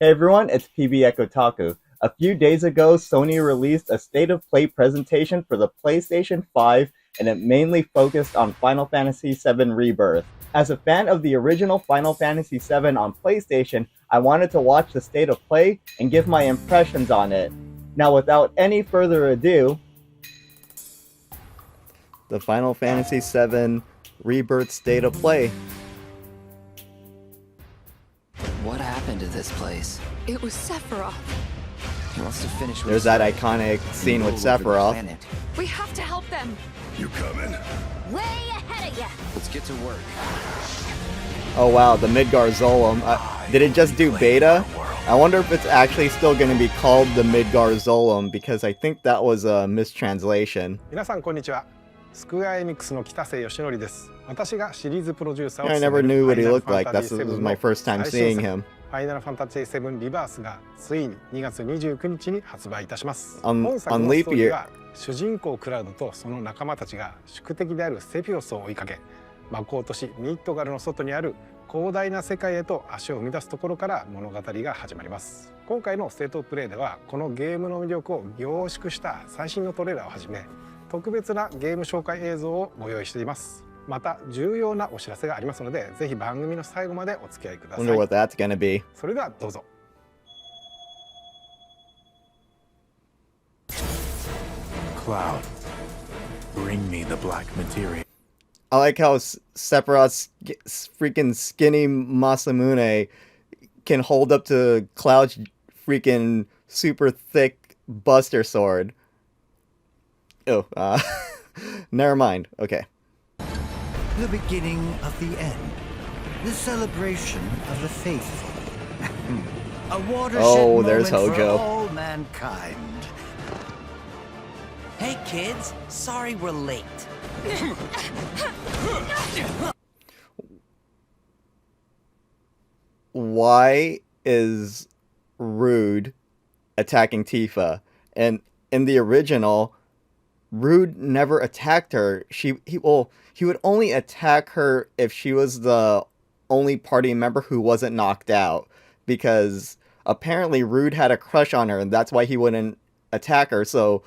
Hey everyone, it's PB Ekotaku. A few days ago, Sony released a state of play presentation for the PlayStation 5, and it mainly focused on Final Fantasy VII Rebirth. As a fan of the original Final Fantasy VII on PlayStation, I wanted to watch the state of play and give my impressions on it. Now, without any further ado, the Final Fantasy VII Rebirth state of play. What happened to this place? It was Sephiroth. He wants to finish with There's that iconic scene with Sephiroth. We have to help them. You coming? Way ahead of you. Let's get to work. Oh wow, the Midgar Zolom. Did it just do beta? I wonder if it's actually still going to be called the Midgar Zolom, because I think that was a mistranslation. 皆さんこんにちは。Square Enix の北瀬義則です。私がシリーズプロデューサーを I 務 never める knew what he looked Final like. This Fantasy was VII my first time の最 seeing 新作 him. Final Fantasy VII Rebirth がついに2月29日に発売いたします。 On 本作の leap ストーリー year. は主人公クラウドとその仲間たちが宿敵であるセフィロスを追いかけ、魔法都市ミッドガルの外にある広大な世界へと足を踏み出すところから物語が始まります。今回のステートオブプレイではこのゲームの魅力を凝縮した最新のトレーラーをはじめ特別なゲーム紹介映像をご用意しています。また重要なお知らせがありますので、ぜひ番組の最後までお付き合いください。 Wonder what that's gonna be. それではどうぞ。Cloud, bring me the black materia. I like how Sephiroth's freaking skinny Masamune can hold up to Cloud's freaking super thick Buster Sword. Oh, never mind. Okay. The beginning of the end. The celebration of the faithful. A watershed Oh, there's moment Hojo. for all mankind. Hey kids, sorry we're late. Why is Rude attacking Tifa? And in the original, Rude never attacked her. He would only attack her if she was the only party member who wasn't knocked out, because apparently Rude had a crush on her, and that's why he wouldn't attack her. So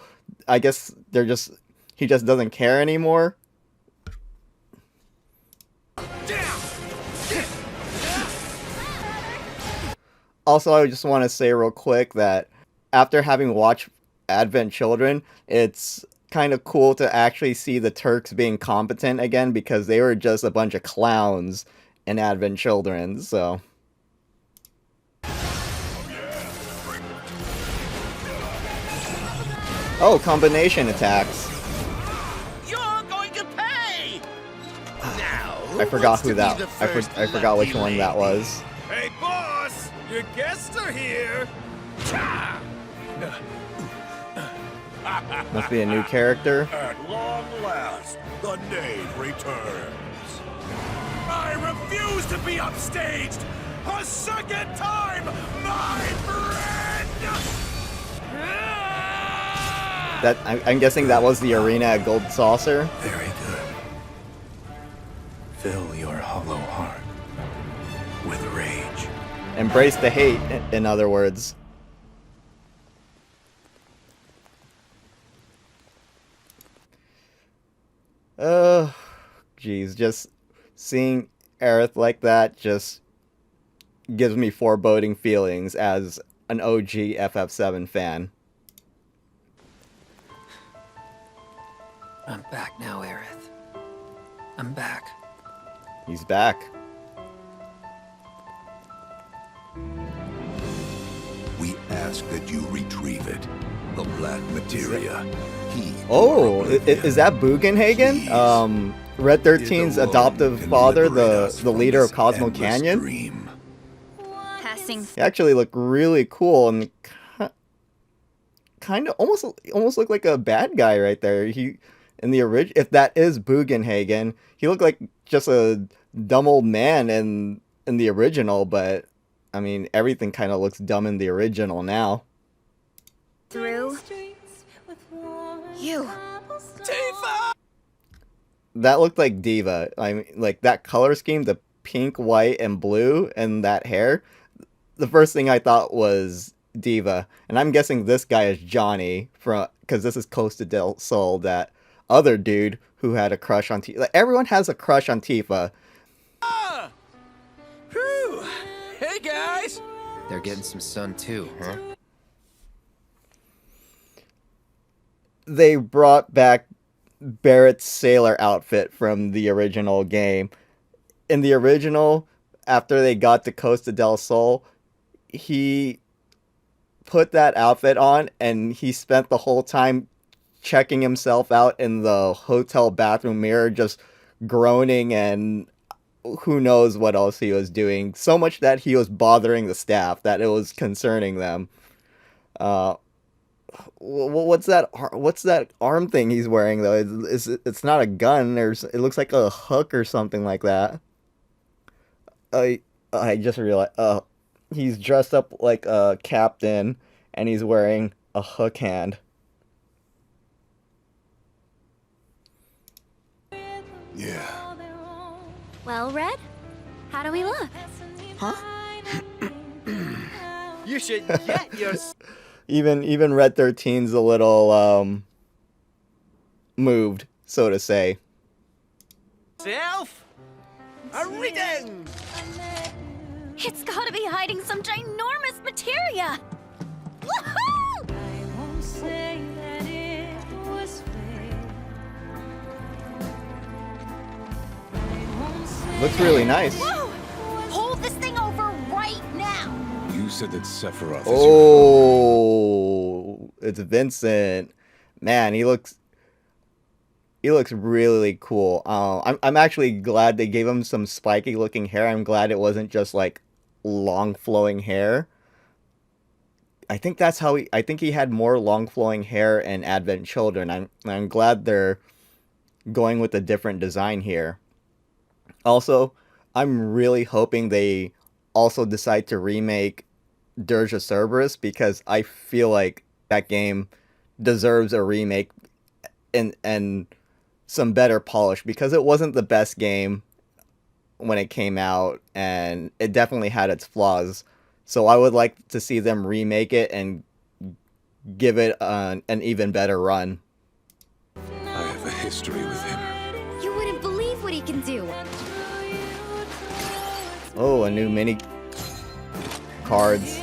I guess he just doesn't care anymore. Also, I just want to say real quick that after having watched Advent Children, it's kind of cool to actually see the Turks being competent again, because they were just a bunch of clowns in Advent Children, so. Oh, combination attacks. You're going to pay! Now, I forgot who that. I forgot which one that was. Hey, boss! Your guests are here! Must be a new character. At long last, the knave returns. I refuse to be upstaged a second time, my friend! That I'm guessing that was the arena at Gold Saucer. Very good. Fill your hollow heart with rage. Embrace the hate, in other words. Geez, just seeing Aith like that just gives me foreboding feelings as an OG FF7 fan. I'm back now, Aith. I'm back. He's back. We ask that you retrieve it. The black materia. Oh, is that Bugenhagen? Red 13's adoptive father, the leader of Cosmo Canyon? Passing. He actually looked really cool and kind of almost looked like a bad guy right there. He in the if that is Bugenhagen, he looked like just a dumb old man in the original, but I mean everything kind of looks dumb in the original now. Through. You. Tifa! That looked like Diva. I mean, like that color scheme, the pink, white, and blue, and that hair. the first thing I thought was Diva, and I'm guessing this guy is Johnny from because this is Costa del Sol, that other dude who had a crush on Tifa. Like, everyone has a crush on Tifa. Ah! Whew! Hey guys! They're getting some sun too, huh? They brought back Barrett's sailor outfit from the original game. In the original, after they got to Costa del Sol, he put that outfit on and he spent the whole time checking himself out in the hotel bathroom mirror, just groaning, and who knows what else he was doing. So much that he was bothering the staff, that it was concerning them. What's that arm thing he's wearing though? It's not a gun. It looks like a hook or something like that. I just realized. He's dressed up like a captain, and he's wearing a hook hand. Yeah. Well, Red, how do we look? You should get your Even Red 13's a little moved, so to say. self a reading. It's gotta be hiding some ginormous materia! Woohoo! Looks really nice. Whoa! Hold this thing over right now! You said that Sephiroth is Oh, it's Vincent. Man, he looks really cool. I'm actually glad they gave him some spiky looking hair. I'm glad it wasn't just like long flowing hair. I think that's how I think he had more long flowing hair in Advent Children. I'm glad they're going with a different design here. Also, I'm really hoping they also decide to remake Dirge of Cerberus, because I feel like that game deserves a remake and some better polish, because it wasn't the best game when it came out and it definitely had its flaws. So I would like to see them remake it and give it an even better run. I have a history with him. You wouldn't believe what he can do! Oh, a new mini cards.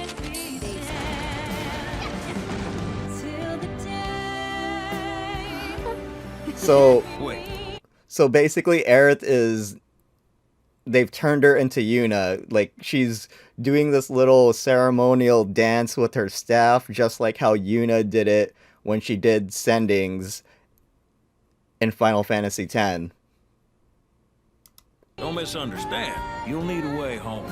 So basically Aerith they've turned her into Yuna. Like, she's doing this little ceremonial dance with her staff, just like how Yuna did it when she did Sendings in Final Fantasy X. Don't misunderstand. You'll need a way home.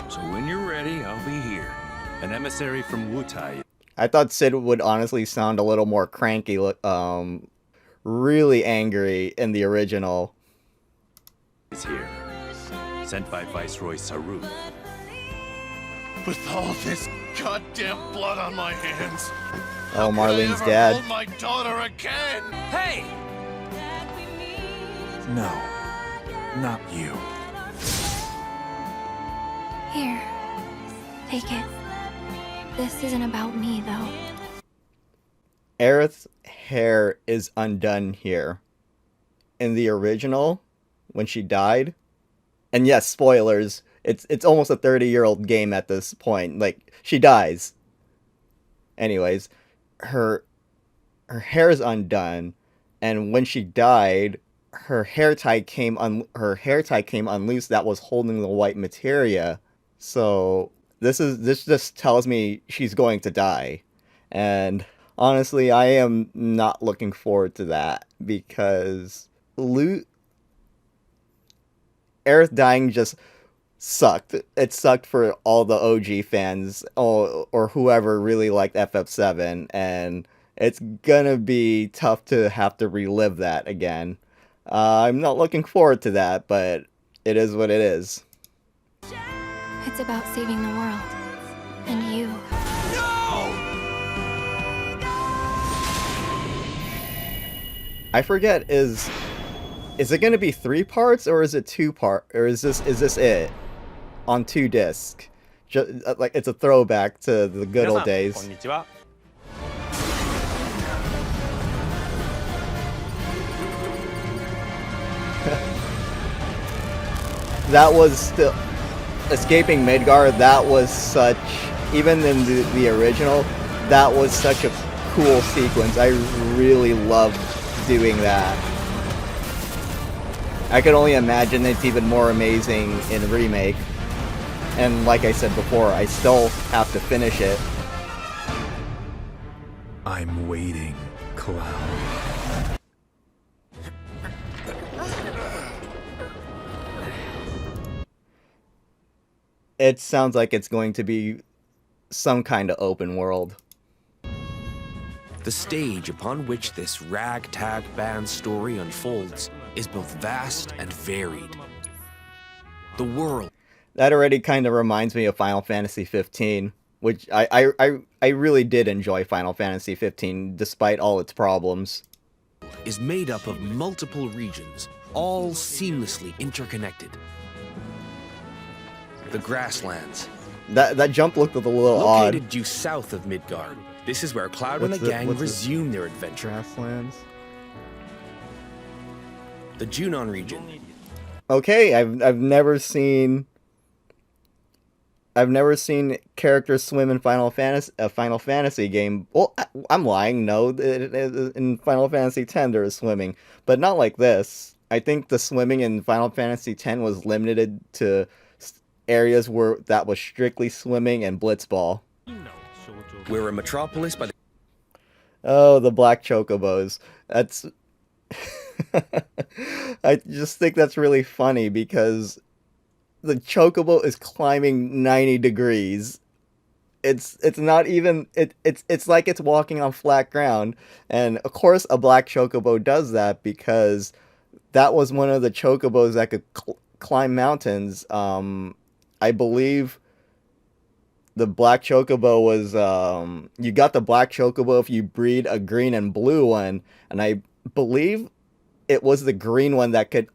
So when you're ready, I'll be here. An emissary from Wutai. I thought Sid would honestly sound a little more cranky, really angry in the original. Is here. Sent by Viceroy Saru. With all this goddamn blood on my hands, Oh, could I Marlene's ever dad. hold my daughter again? Hey! No, not you. Here, take it. This isn't about me, though. Aerith's hair is undone here. In the original, when she died, and yes, spoilers, it's almost a 30-year-old game at this point. Like, she dies. Anyways, her hair is undone, and when she died, her hair tie came unloose that was holding the white materia. So this just tells me she's going to die. And honestly, I am not looking forward to that, because Aerith dying just sucked. It sucked for all the OG fans or whoever really liked FF7, and it's gonna be tough to have to relive that again. I'm not looking forward to that, but it is what it is. It's about saving the world. And you. I forget, is it gonna be 3 parts or is it 2 part, or is this it on 2 discs? like it's a throwback to the good 皆 old さん days. こんにちは That was still escaping Midgar. That was such, even in the original, that was such a cool sequence. I really loved doing that. I could only imagine it's even more amazing in remake. And like I said before, I still have to finish it. I'm waiting, Cloud. It sounds like it's going to be some kind of open world. The stage upon which this ragtag band story unfolds is both vast and varied. The world. That already kind of reminds me of Final Fantasy 15, which I really did enjoy Final Fantasy 15 despite all its problems. Is made up of multiple regions, all seamlessly interconnected. The grasslands. That jump looked a little Located odd. due south of Midgar, this is where Cloud and the gang resume their adventure. Grasslands. The Junan region. Okay, I've never seen characters swim in a Final Fantasy game. Well, I'm lying. No, in Final Fantasy X there is swimming, but not like this. I think the swimming in Final Fantasy X was limited to areas where that was strictly swimming and blitzball. We're a metropolis by the... Oh, the black chocobos. That's... I just think that's really funny because the chocobo is climbing 90 degrees. It's not even... It's like it's walking on flat ground. And of course a black chocobo does that because that was one of the chocobos that could climb mountains. I believe the black chocobo was, you got the black chocobo if you breed a green and blue one, and I believe it was the green one that could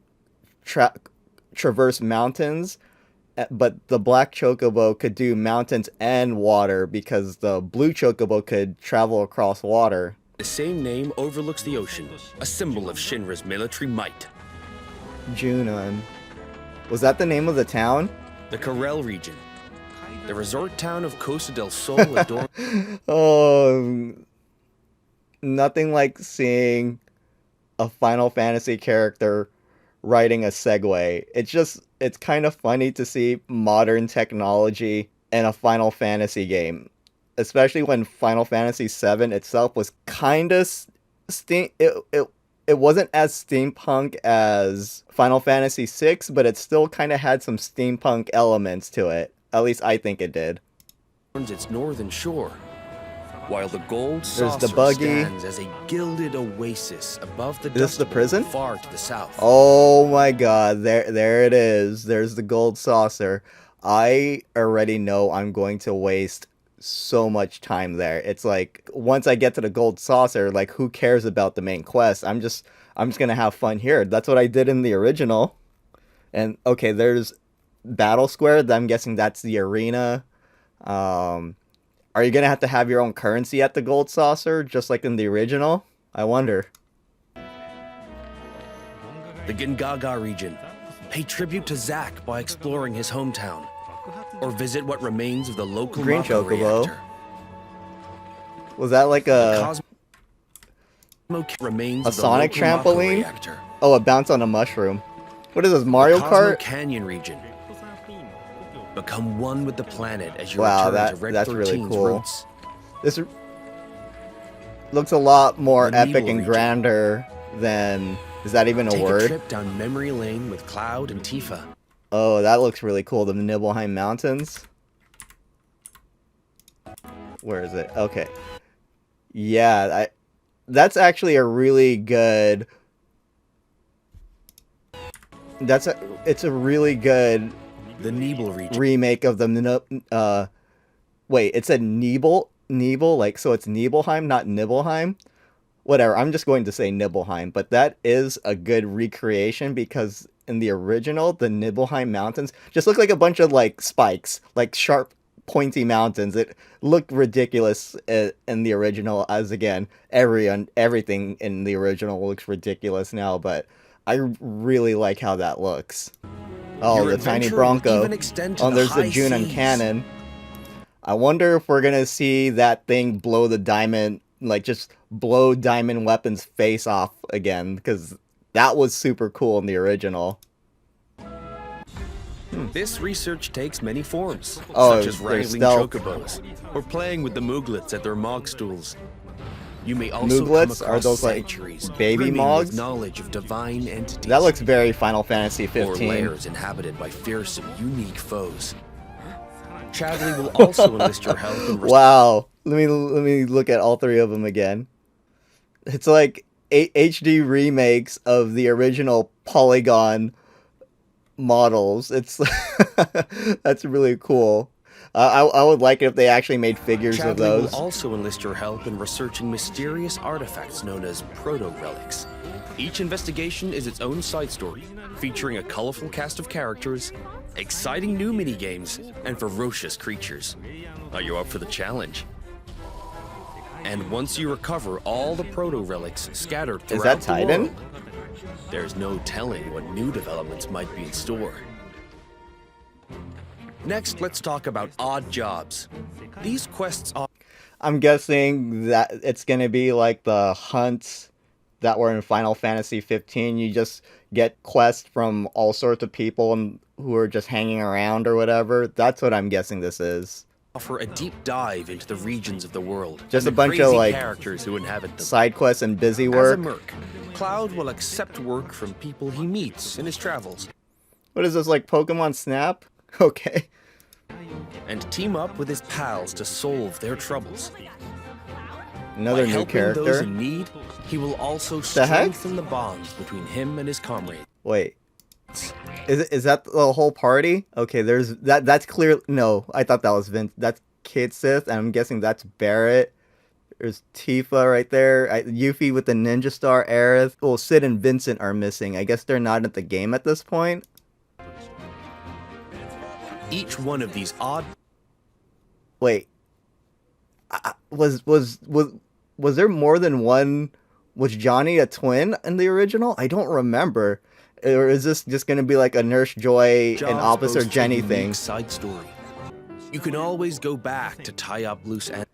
traverse mountains, but the black chocobo could do mountains and water because the blue chocobo could travel across water. The same name overlooks the ocean, a symbol of Shinra's military might. Junan. Was that the name of the town? The Karel region. The resort town of Costa del Sol adorned... Oh, nothing like seeing a Final Fantasy character riding a Segway. It's kind of funny to see modern technology in a Final Fantasy game. Especially when Final Fantasy VII itself was kind of... It wasn't as steampunk as Final Fantasy VI, but it still kind of had some steampunk elements to it. At least I think it did. its northern shore, while the gold There's saucer the buggy. stands as a gilded oasis above the Is this the Dust Bowl prison? far to the south. Oh my god, there it is. There's the gold saucer. I already know I'm going to waste so much time there. It's like once I get to the gold saucer, like who cares about the main quest? I'm just gonna have fun here. That's what I did in the original. And okay, there's Battle Square. I'm guessing that's the arena. Are you gonna have your own currency at the gold saucer, just like in the original? I wonder. The Gingaga region. Pay tribute to Zack by exploring his hometown, or visit what remains of the local Green Mako Chocobo. reactor. Was that like a Remains a of the Sonic local Mako trampoline? reactor. Oh, a bounce on a mushroom. What is this, Mario The Cosmo Kart? Canyon region. Become one with the planet as you Wow, return to Red that's really 13's cool. roots. This looks a lot more The epic Nibel and region. grander than... Is that even a Take a word? trip down memory lane with Cloud and Tifa. Oh, that looks really cool. The Nibelheim Mountains. Where is it? Okay. Yeah, that's actually a really good... It's a really good The Nibel region. remake of the... Wait, it said Nibel? Like, so it's Nibelheim, not Nibelheim? Whatever, I'm just going to say Nibelheim, but that is a good recreation because in the original, the Nibelheim Mountains just look like a bunch of, like, spikes. Like, sharp pointy mountains. It looked ridiculous in the original, as again, everything in the original looks ridiculous now, but I really like how that looks. Oh, Your the tiny adventure will Bronco. even extend to Oh, the there's the high Junan seas. cannon. I wonder if we're gonna see that thing blow the diamond, like just blow diamond weapons face off again, because that was super cool in the original. This research takes many forms, Oh, such as they're wrangling stealth. chocobos or playing with the mooglets at their mog stools. You may also Mooglets? come Are across those like sanctuaries baby brimming mogs? with knowledge of divine entities. That looks very Final Fantasy or 15. lairs inhabited by fearsome, unique foes. Chadley will also enlist your help in Wow. Let me look at all three of them again. It's like HD remakes of the original Polygon models. It's that's really cool. I would like it if they actually made figures of Chadley those. will also enlist your help in researching mysterious artifacts known as proto-relics. Each investigation is its own side story, featuring a colorful cast of characters, exciting new minigames, and ferocious creatures. Are you up for the challenge? And once you recover all the proto-relics scattered throughout that the Titan? world, there's no telling what new developments might be in store. Next, let's talk about odd jobs. These quests are I'm guessing that it's gonna be like the hunts that were in Final Fantasy 15. You just get quests from all sorts of people who are just hanging around or whatever. That's what I'm guessing this is. offer a deep dive into the regions of the world. Just and a the bunch of, crazy like, characters who inhabit them. Side quests and busy As a work. merc, Cloud will accept work from people he meets in his travels What is this, like Pokemon Snap? Okay. and team up with his pals to solve their troubles. Another By new helping those character. in need, he will also The heck? strengthen the bonds between him and his comrades. Wait. Is that the whole party? Okay, there's that's clear. No, I thought that was Vince. That's Kid Sith, and I'm guessing that's Barrett. There's Tifa right there. Yuffie with the Ninja Star, Aerith. Well, Sid and Vincent are missing. I guess they're not at the game at this point. Each one of these odd Wait. Was there more than one? Was Johnny a twin in the original? I don't remember. Or is this just going to be like a Nurse Joy and jobs Officer boast a Jenny unique thing? side story. You can always go back to tie up loose ends.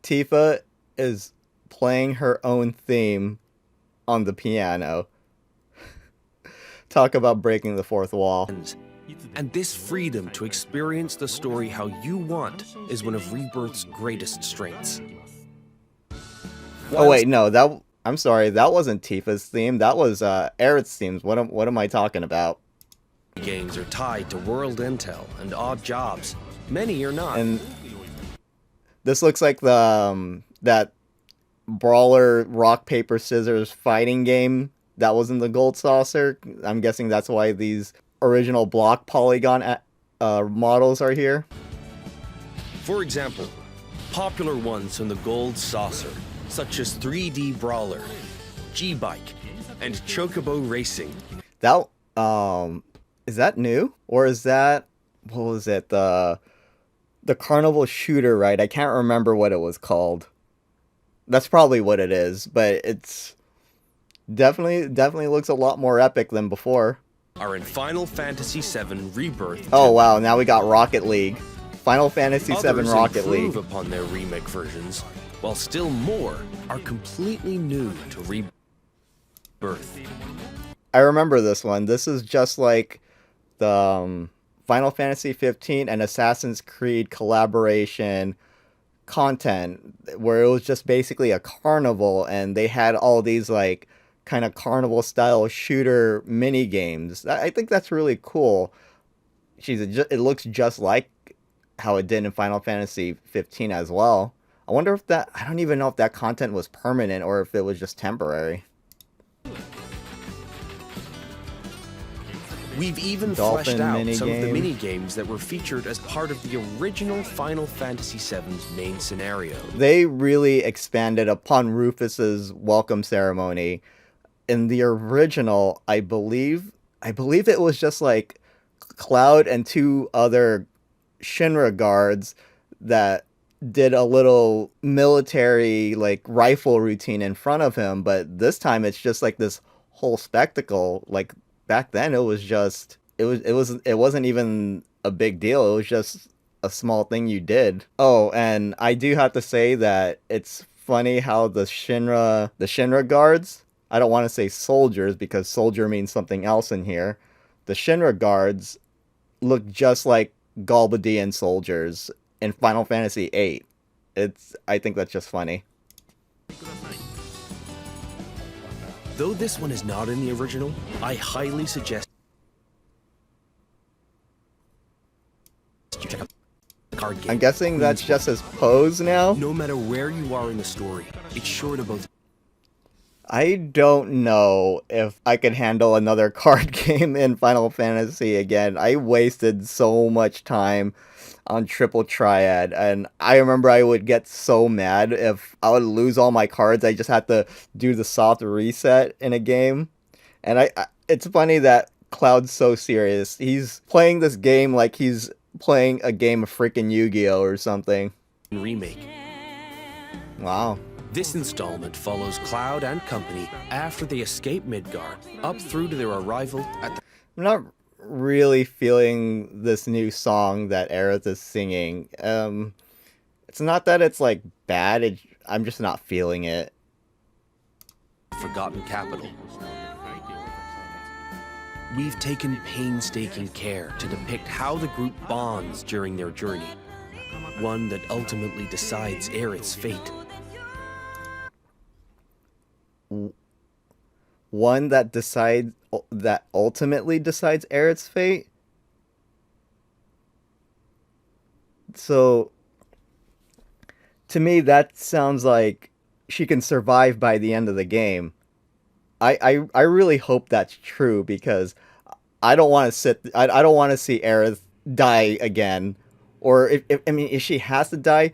Tifa is playing her own theme on the piano. Talk about breaking the fourth wall. And this freedom to experience the story how you want is one of Rebirth's greatest strengths. Oh wait, no, I'm sorry, that wasn't Tifa's theme. That was Aerith's themes. What am I talking about? Games are tied to world intel and odd jobs. Many are not. And this looks like the that brawler rock paper scissors fighting game that was in the Gold Saucer. I'm guessing that's why these original block polygon models are here. For example, popular ones from the Gold Saucer, such as 3D Brawler, G-Bike, and Chocobo Racing. That is that new, or is that, what was it, the Carnival Shooter, right? I can't remember what it was called. That's probably what it is, but it's definitely looks a lot more epic than before. Are in Final Fantasy VII Rebirth. Oh wow, now we got Rocket League. Final Fantasy VII Others Rocket improve League. upon their remake versions, while still more are completely new to Rebirth. I remember this one. This is just like the Final Fantasy 15 and Assassin's Creed collaboration content, where it was just basically a carnival and they had all these like kind of carnival style shooter mini games. I think that's really cool. It looks just like how it did in Final Fantasy 15 as well. I wonder if I don't even know if that content was permanent or if it was just temporary. We've even Dolphin fleshed out some of the minigame. mini-games that were featured as part of the original Final Fantasy VII's main scenario. They really expanded upon Rufus's welcome ceremony. In the original, I believe it was just like Cloud and two other Shinra guards that did a little military like rifle routine in front of him, but this time it's just like this whole spectacle. Like back then it wasn't even a big deal. It was just a small thing you did. Oh, and I do have to say that it's funny how the Shinra guards, I don't want to say soldiers because soldier means something else in here. The Shinra guards look just like Galbadian soldiers in Final Fantasy VIII. I think that's just funny. Though this one is not in the original, I highly suggest you check out the card game. I'm guessing that's just his pose now? No matter where you are in the story, it's sure to both. I don't know if I could handle another card game in Final Fantasy again. I wasted so much time on Triple Triad, and I remember I would get so mad if I would lose all my cards. I just had to do the soft reset in a game. And it's funny that Cloud's so serious. He's playing this game like he's playing a game of freaking Yu-Gi-Oh! Or something. Remake. Wow. This installment follows Cloud and company after they escape Midgar, up through to their arrival at the... I'm not really feeling this new song that Aerith is singing. It's not that it's like bad, I'm just not feeling it. Forgotten capital. We've taken painstaking care to depict how the group bonds during their journey, one that ultimately decides Aerith's fate. One that ultimately decides Aerith's fate? So, to me, that sounds like she can survive by the end of the game. I really hope that's true, because I don't want to I don't want to see Aerith die again. Or if she has to die,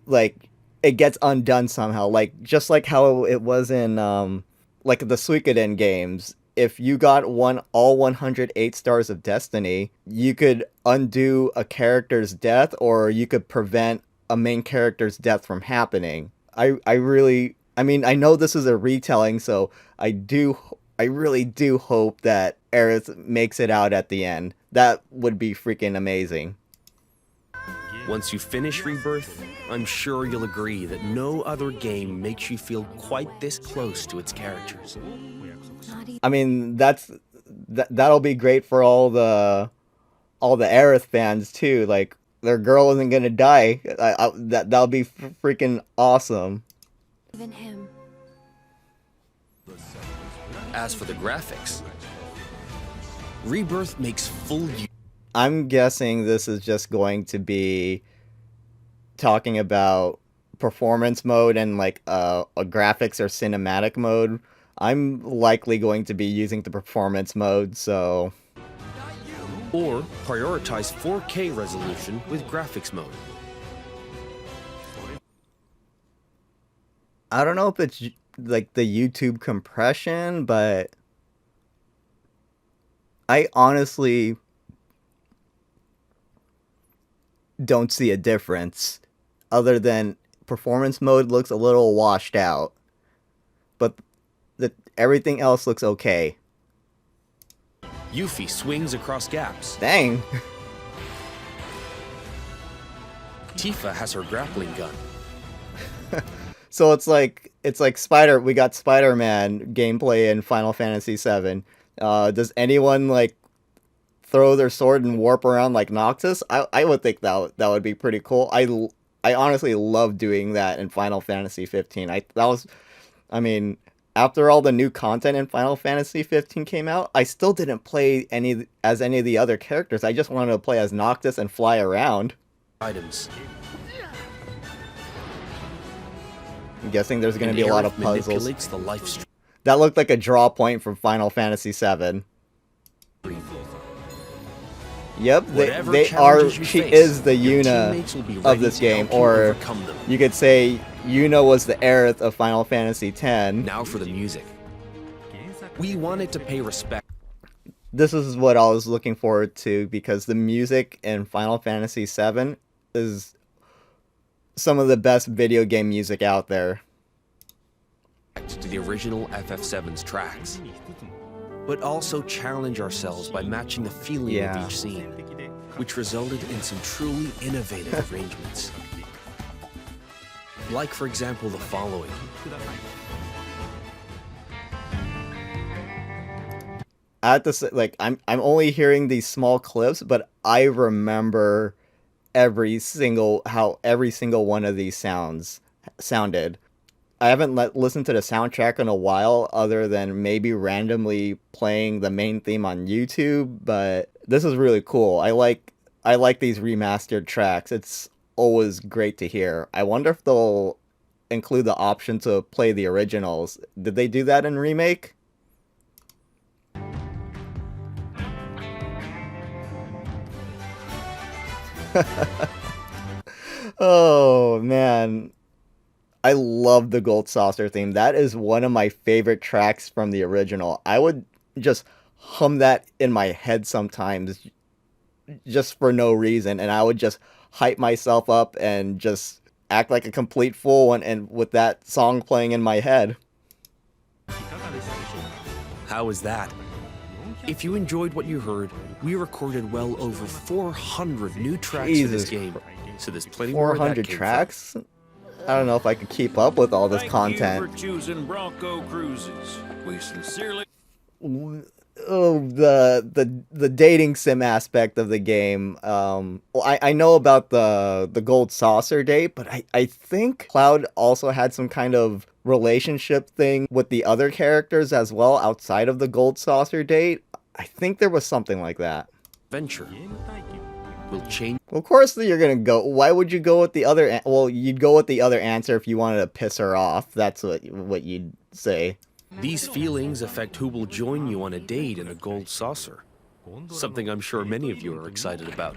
like, it gets undone somehow, like just like how it was in like the Suikoden games. If you got all 108 stars of destiny, you could undo a character's death, or you could prevent a main character's death from happening. I mean, I know this is a retelling, so I really do hope that Aerith makes it out at the end. That would be freaking amazing. Once you finish Rebirth, I'm sure you'll agree that no other game makes you feel quite this close to its characters. I mean, that'll be great for all the Aerith fans too. Like, their girl isn't gonna die. That'll be freaking awesome. Even him. As for the graphics, Rebirth makes full use. I'm guessing this is just going to be talking about performance mode and like a graphics or cinematic mode. I'm likely going to be using the performance mode, so... Or prioritize 4K resolution with graphics mode. I don't know if it's like the YouTube compression, but I honestly don't see a difference, other than performance mode looks a little washed out, but everything else looks okay. Yuffie swings across gaps. Dang. Tifa has her grappling gun. So it's like we got Spider-Man gameplay in Final Fantasy VII. Does anyone like throw their sword and warp around like Noctis? I would think that would be pretty cool. I honestly love doing that in Final Fantasy 15. I mean, after all the new content in Final Fantasy 15 came out, I still didn't play any of the other characters. I just wanted to play as Noctis and fly around. Items. I'm guessing there's going to be a lot of puzzles. The life stream. That looked like a draw point from Final Fantasy VII. Yep, she is the Yuna of this game, or you could say Yuna was the Aerith of Final Fantasy X. Now for the music. We wanted to pay respect. This is what I was looking forward to, because the music in Final Fantasy VII is some of the best video game music out there. To the original FF7's tracks, but also challenge ourselves by matching the feeling of each scene, which resulted in some truly innovative arrangements. Like, for example, the following. I have to say, like, I'm only hearing these small clips, but I remember how every single one of these sounded. I haven't listened to the soundtrack in a while, other than maybe randomly playing the main theme on YouTube. But this is really cool. I like these remastered tracks. It's always great to hear. I wonder if they'll include the option to play the originals. Did they do that in Remake? Oh man, I love the Gold Saucer theme. That is one of my favorite tracks from the original. I would just hum that in my head sometimes just for no reason, and I would just hype myself up and just act like a complete fool and with that song playing in my head. How was that? If you enjoyed what you heard, we recorded well over 400 new tracks for this game, so there's plenty more. 400 tracks? I don't know if I could keep up with all this content. Thank you for choosing Bronco Cruises. We sincerely... Oh, the dating sim aspect of the game. Well, I know about the Gold Saucer date, but I think Cloud also had some kind of relationship thing with the other characters as well outside of the Gold Saucer date. I think there was something like that. Venture will change. Well, of course you're gonna go. Why would you go with the other? Well, you'd go with the other answer if you wanted to piss her off. That's what you'd say. These feelings affect who will join you on a date in a Gold Saucer. Something I'm sure many of you are excited about.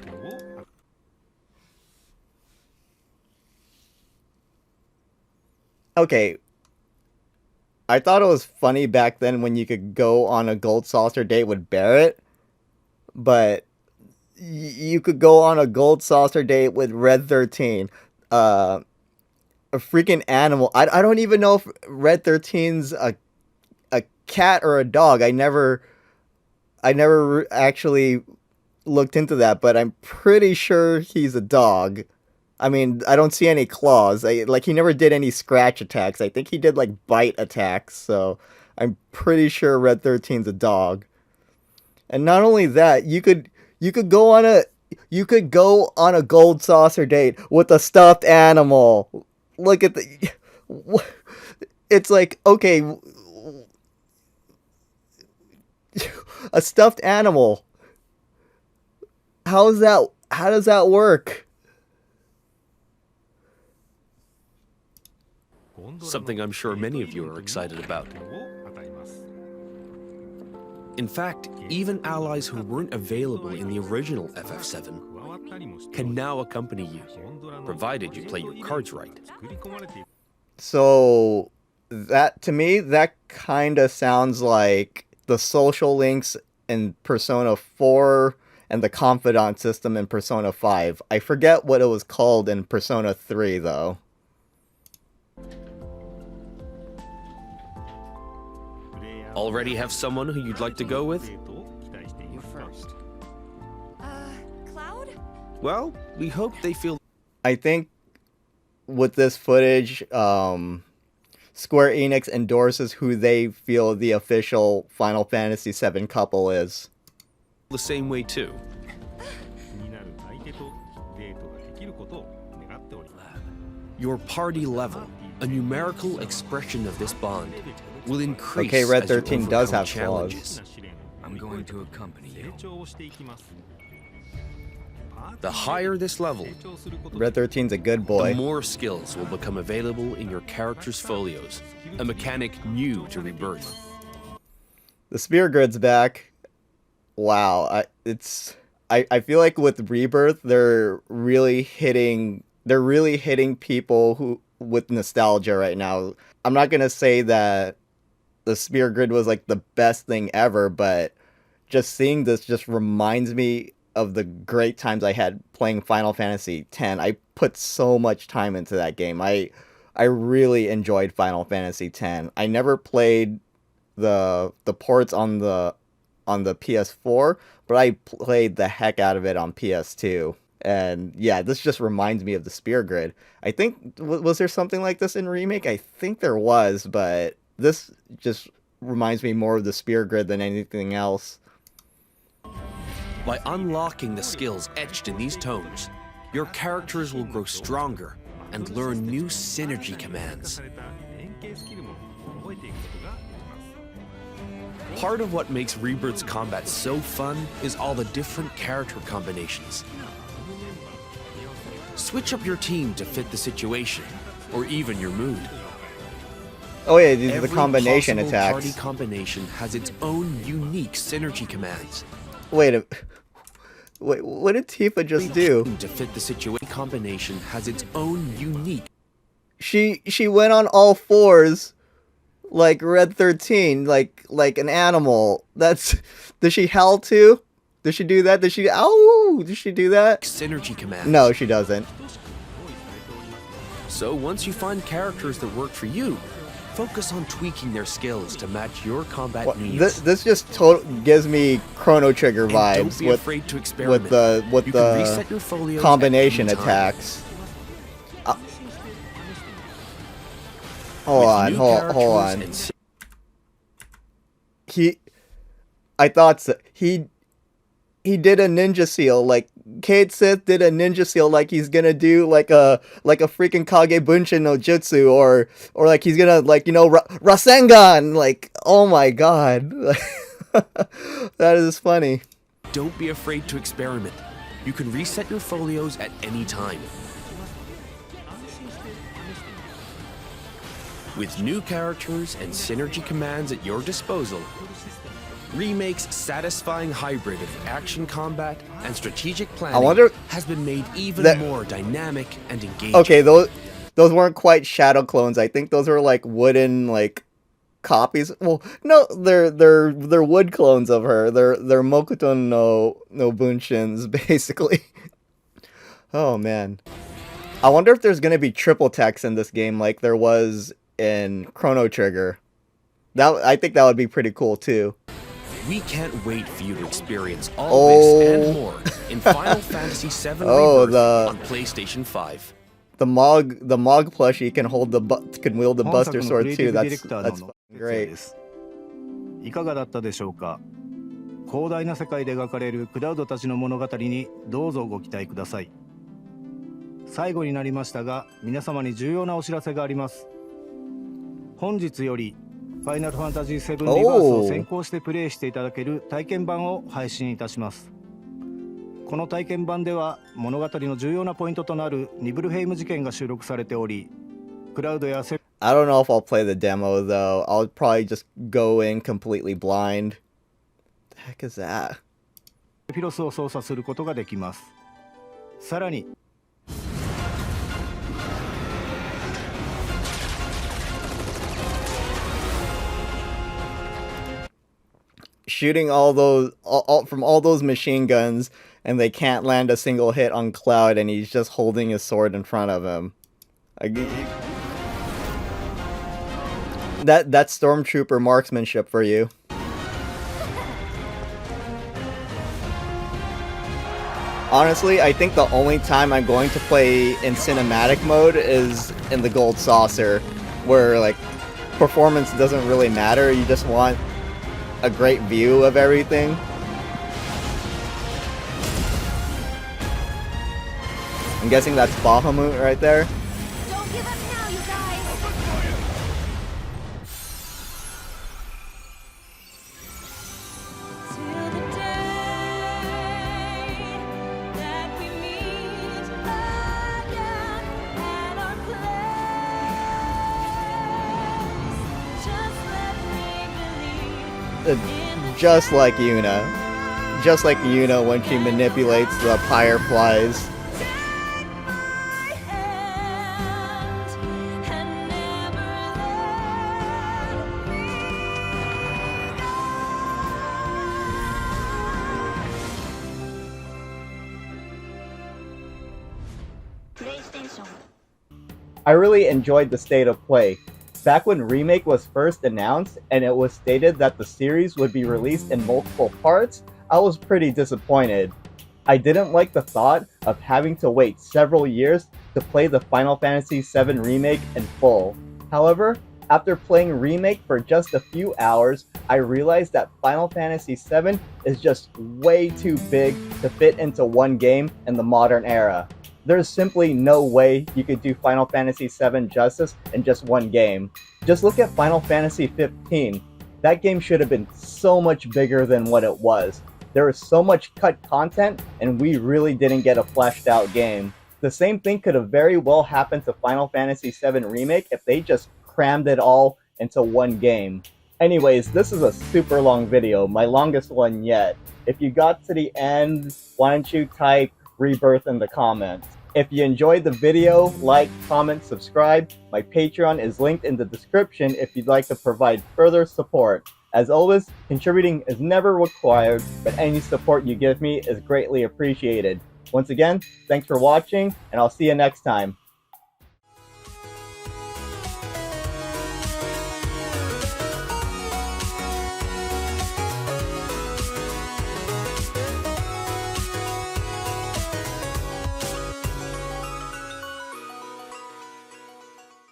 Okay. I thought it was funny back then when you could go on a Gold Saucer date with Barrett, but you could go on a Gold Saucer date with Red 13. A freaking animal. I don't even know if Red 13's a cat or a dog. I never actually looked into that, but I'm pretty sure he's a dog. I mean, I don't see any claws. He never did any scratch attacks. I think he did like bite attacks, so I'm pretty sure Red 13's a dog. And not only that, you could go on a Gold Saucer date with a stuffed animal. Look at the... It's like, okay, a stuffed animal. How does that work? Something I'm sure many of you are excited about. In fact, even allies who weren't available in the original FF7 can now accompany you, provided you play your cards right. So, that, to me, that kind of sounds like the social links in Persona 4 and the Confidant system in Persona 5. I forget what it was called in Persona 3, though. Already have someone who you'd like to go with? You first. Cloud? Well, we hope they feel... I think with this footage, Square Enix endorses who they feel the official Final Fantasy VII couple is. the same way too. Your party level, a numerical expression of this bond, will increase. Okay, Red as you 13 does overcome have challenges. flaws. I'm going to accompany you. The higher this level, Red 13's a good the boy. more skills will become available in your character's folios, a mechanic new to Rebirth. The Spear Grid's back. Wow, I feel like with Rebirth, they're really hitting people who with nostalgia right now. I'm not gonna say that the Spear Grid was like the best thing ever, but just seeing this just reminds me of the great times I had playing Final Fantasy X. I put so much time into that game. I really enjoyed Final Fantasy X. I never played the ports on the PS4, but I played the heck out of it on PS2. And yeah, this just reminds me of the Spear Grid. I think, was there something like this in Remake? I think there was, but this just reminds me more of the Spear Grid than anything else. By unlocking the skills etched in these tones, your characters will grow stronger and learn new synergy commands. Part of what makes Rebirth's combat so fun is all the different character combinations. Switch up your team to fit the situation, or even your mood. Oh yeah, these are Every the combination possible attacks. party combination has its own unique synergy commands. Wait, what did Tifa just do? To fit the situation, combination has its own unique. She went on all fours, like Red 13, like an animal. That's does she howl too? Does she do that? Does she do that? Synergy commands. No, she doesn't. So once you find characters that work for you, focus on tweaking their skills to match your combat needs. This just gives me Chrono Trigger And vibes don't be afraid to experiment. with You can reset your the folios combination at any time. attacks. Hold on. I thought so. He did a ninja seal, like Cade Sith did a ninja seal, like he's gonna do like a freaking Kage Bunshin no Jutsu, or like he's gonna Rasengan, like, oh my god. That is funny. Don't be afraid to experiment. You can reset your folios at any time. With new characters and synergy commands at your disposal, Remake's satisfying hybrid of action combat and strategic planning has been made even more dynamic and engaging. Okay, those weren't quite shadow clones. I think those were like wooden copies. Well, no, they're wood clones of her. They're Mokuton no Bunshins basically. Oh man. I wonder if there's gonna be triple text in this game like there was in Chrono Trigger. I think that would be pretty cool too. We can't wait for you to experience all this and more in Final Fantasy VII Rebirth on PlayStation 5. The Mog plushie can wield the Buster Sword too. That's great. いかがだったでしょうか。広大な世界で描かれるクラウドたちの物語にどうぞご期待ください。最後になりましたが、皆様に重要なお知らせがあります。本日よりファイナルファンタジー7リバースを先行してプレイしていただける体験版を配信いたします。この体験版では物語の重要なポイントとなるニブルヘイム事件が収録されており、クラウドやセ I don't know if I'll play the demo though. I'll probably just go in completely blind. The heck is that? フィロスを操作することができます。さらに Shooting from all those machine guns, and they can't land a single hit on Cloud, and he's just holding his sword in front of him. That's stormtrooper marksmanship for you. Honestly, I think the only time I'm going to play in cinematic mode is in the Gold Saucer, where like performance doesn't really matter. You just want a great view of everything. I'm guessing that's Bahamut right there. Don't give up now, you guys! Till the day that we meet again at our place. Just let me believe. Just like Yuna. Just like Yuna when she manipulates the fireflies. I really enjoyed the state of play. Back when Remake was first announced and it was stated that the series would be released in multiple parts, I was pretty disappointed. I didn't like the thought of having to wait several years to play the Final Fantasy VII Remake in full. However, after playing Remake for just a few hours, I realized that Final Fantasy VII is just way too big to fit into one game in the modern era. There's simply no way you could do Final Fantasy VII justice in just one game. Just look at Final Fantasy XV. That game should have been so much bigger than what it was. There was so much cut content, and we really didn't get a fleshed out game. The same thing could have very well happened to Final Fantasy VII Remake if they just crammed it all into one game. Anyways, this is a super long video, my longest one yet. If you got to the end, why don't you type Rebirth in the comments. If you enjoyed the video, like, comment, subscribe. My Patreon is linked in the description if you'd like to provide further support. As always, contributing is never required, but any support you give me is greatly appreciated. Once again, thanks for watching, and I'll see you next time.